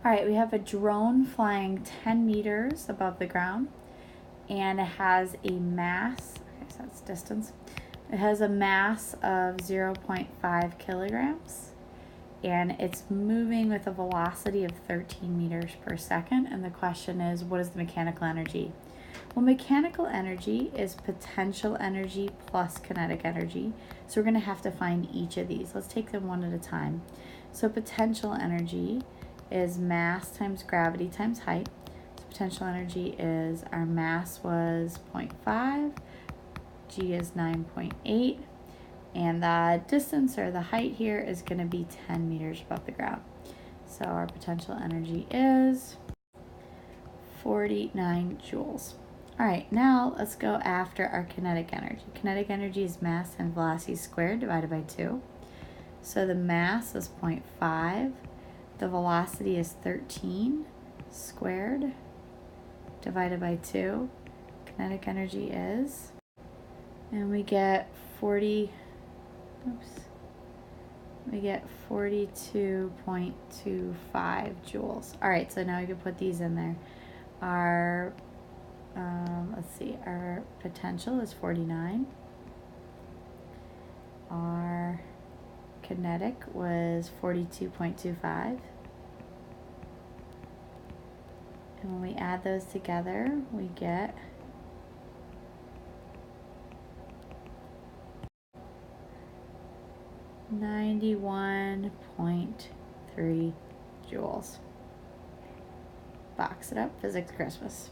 All right, we have a drone flying 10 meters above the ground, and it has a mass, okay, so that's distance. It has a mass of 0.5 kilograms, and it's moving with a velocity of 13 meters per second. And the question is, what is the mechanical energy? Well, mechanical energy is potential energy plus kinetic energy. So we're going to have to find each of these. Let's take them one at a time. So potential energy is mass times gravity times height. So potential energy is, our mass was 0.5, g is 9.8, and the distance or the height here is going to be 10 meters above the ground. So our potential energy is 49 joules. All right, now let's go after our kinetic energy. Kinetic energy is mass times velocity squared divided by 2. So the mass is 0.5. The velocity is 13 squared divided by 2. Kinetic energy is, and we get 42.25 joules. All right, so now we can put these in there. Our, let's see, our potential is 49. Our kinetic was 42.25. And when we add those together, we get 91.3 joules. Box it up, Physics Christmas.